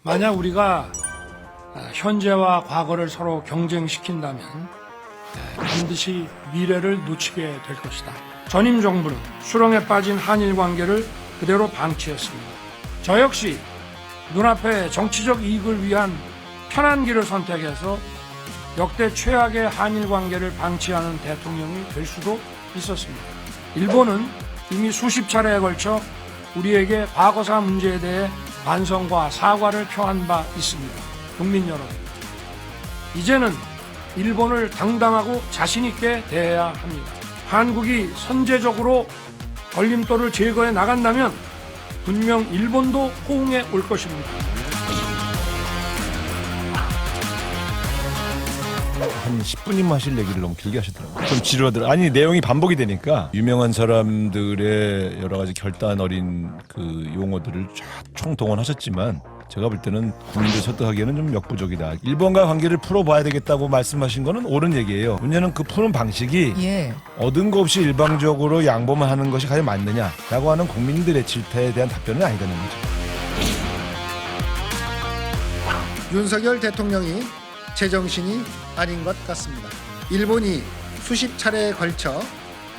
만약 우리가 현재와 과거를 서로 경쟁시킨다면 반드시 미래를 놓치게 될 것이다. 전임 정부는 수렁에 빠진 한일 관계를 그대로 방치했습니다. 저 역시 눈앞에 정치적 이익을 위한 편한 길을 선택해서 역대 최악의 한일 관계를 방치하는 대통령이 될 수도 있었습니다. 일본은 이미 수십 차례에 걸쳐 우리에게 과거사 문제에 대해 반성과 사과를 표한 바 있습니다. 국민 여러분, 이제는 일본을 당당하고 자신 있게 대해야 합니다. 한국이 선제적으로 걸림돌을 제거해 나간다면 분명 일본도 호응해 올 것입니다. 한 10분이면 하실 얘기를 너무 길게 하시더라고요. 좀 지루하더라고요. 아니 내용이 반복이 되니까 유명한 사람들의 여러 가지 결단 어린 그 용어들을 쫙 총동원하셨지만 제가 볼 때는 국민들 설득하기에는 좀 역부족이다. 일본과 관계를 풀어봐야 되겠다고 말씀하신 거는 옳은 얘기예요. 문제는 그 푸는 방식이 얻은 거 없이 일방적으로 양보만 하는 것이 과연 맞느냐라고 하는 국민들의 질타에 대한 답변은 아니다는 거죠. 윤석열 대통령이 제정신이 아닌 것 같습니다. 일본이 수십 차례에 걸쳐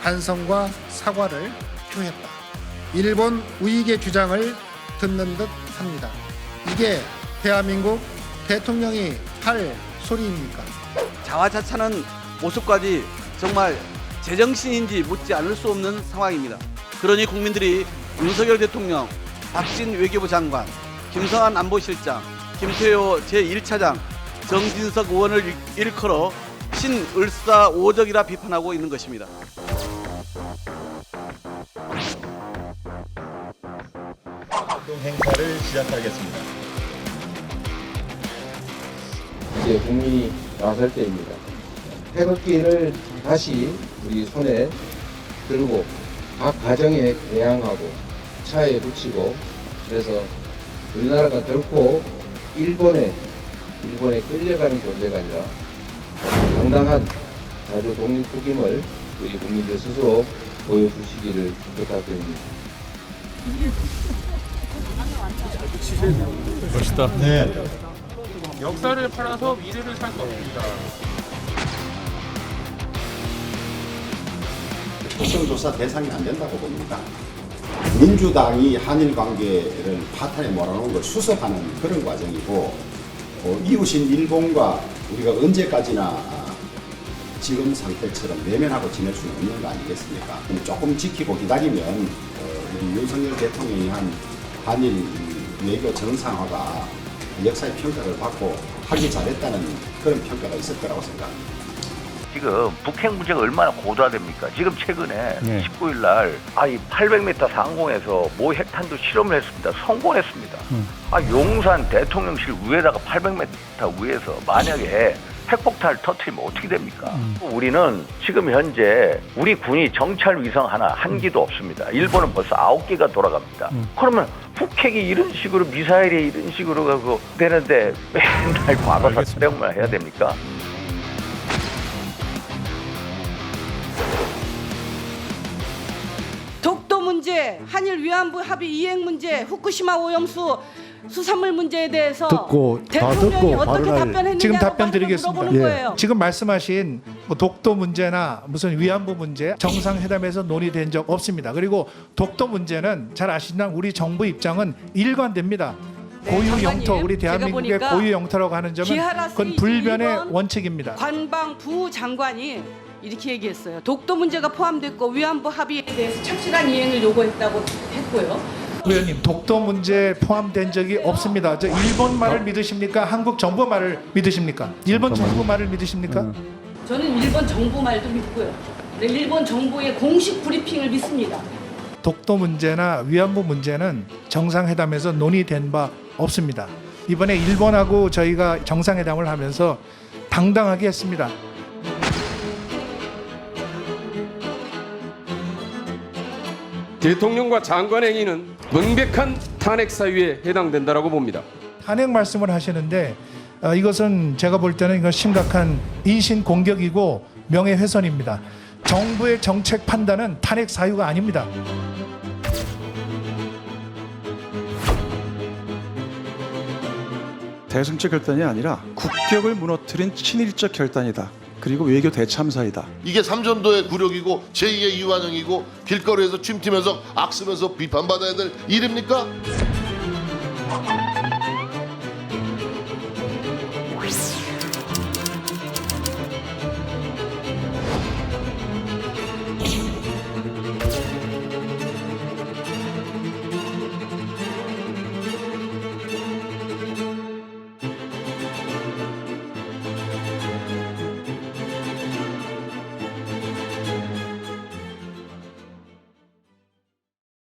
반성과 사과를 표했다. 일본 우익의 주장을 듣는 듯 합니다. 이게 대한민국 대통령이 할 소리입니까? 자화자찬한 모습까지 정말 제정신인지 묻지 않을 수 없는 상황입니다. 그러니 국민들이 윤석열 대통령, 박진 외교부 장관, 김성한 안보실장, 김태효 제1차장, 정진석 의원을 일컬어 신을사오적이라 비판하고 있는 것입니다. 행사를 시작하겠습니다. 이제 국민이 나설 때입니다. 태극기를 다시 우리 손에 들고 각 가정에 개양하고 차에 붙이고, 그래서 우리나라가 결코 일본에 끌려가는 존재가 아니라 당당한 자주 독립국임을 우리 국민들 스스로 보여주시기를 부탁드립니다. 멋있다. 네. 역사를 팔아서 미래를 살 수 없습니다. 국정조사 대상이 안 된다고 봅니다. 민주당이 한일 관계를 파탄에 몰아놓은 걸 수습하는 그런 과정이고, 이웃인 일본과 우리가 언제까지나 지금 상태처럼 내면하고 지낼 수는 없는 거 아니겠습니까? 조금 지키고 기다리면 우리 윤석열 대통령이 한 한일 외교 정상화가 역사의 평가를 받고 하기 잘했다는 그런 평가가 있을 거라고 생각합니다. 지금 북핵 문제가 얼마나 고도화됩니까? 지금 최근에 19일 날 이 800m 상공에서 모 핵탄두 실험을 했습니다. 성공했습니다. 용산 대통령실 위에다가 800m 위에서 만약에 핵폭탄을 터뜨리면 어떻게 됩니까? 우리는 지금 현재 우리 군이 정찰 위성 한 기도 없습니다. 일본은 벌써 9개가 돌아갑니다. 그러면 북핵이 이런 식으로 미사일이 이런 식으로 가고 되는데 맨날 과거사 수령만 해야 됩니까? 독도 문제, 한일 위안부 합의 이행 문제, 후쿠시마 오염수 수산물 문제에 대해서 대통령이 어떻게 답변했느냐고 지금 답변 드리겠습니다. 물어보는 거예요. 지금 말씀하신 독도 문제나 무슨 위안부 문제 정상회담에서 논의된 적 없습니다. 그리고 독도 문제는 잘 아시지만 우리 정부 입장은 일관됩니다. 고유 영토, 장관님, 우리 대한민국의 제가 보니까 고유 영토라고 하는 점은 기하라스 그건 불변의 21번 원칙입니다. 관방부 장관이 이렇게 얘기했어요. 독도 문제가 포함됐고 위안부 합의에 대해서 착실한 이행을 요구했다고 했고요. 의원님, 독도 문제 포함된 적이 없습니다. 저 일본 말을 믿으십니까? 한국 정부 말을 믿으십니까? 일본 정부 말을 믿으십니까? 저는 일본 정부 말도 믿고요. 일본 정부의 공식 브리핑을 믿습니다. 독도 문제나 위안부 문제는 정상회담에서 논의된 바 없습니다. 이번에 일본하고 저희가 정상회담을 하면서 당당하게 했습니다. 대통령과 장관 행위는 명백한 탄핵 사유에 해당된다라고 봅니다. 탄핵 말씀을 하시는데 이것은 제가 볼 때는 이건 심각한 인신 공격이고 명예훼손입니다. 정부의 정책 판단은 탄핵 사유가 아닙니다. 대승적 결단이 아니라 국격을 무너뜨린 친일적 결단이다. 그리고 외교 대참사이다. 이게 삼전도의 굴욕이고 제2의 이완영이고 길거리에서 침튀면서 악쓰면서 비판받아야 될 일입니까?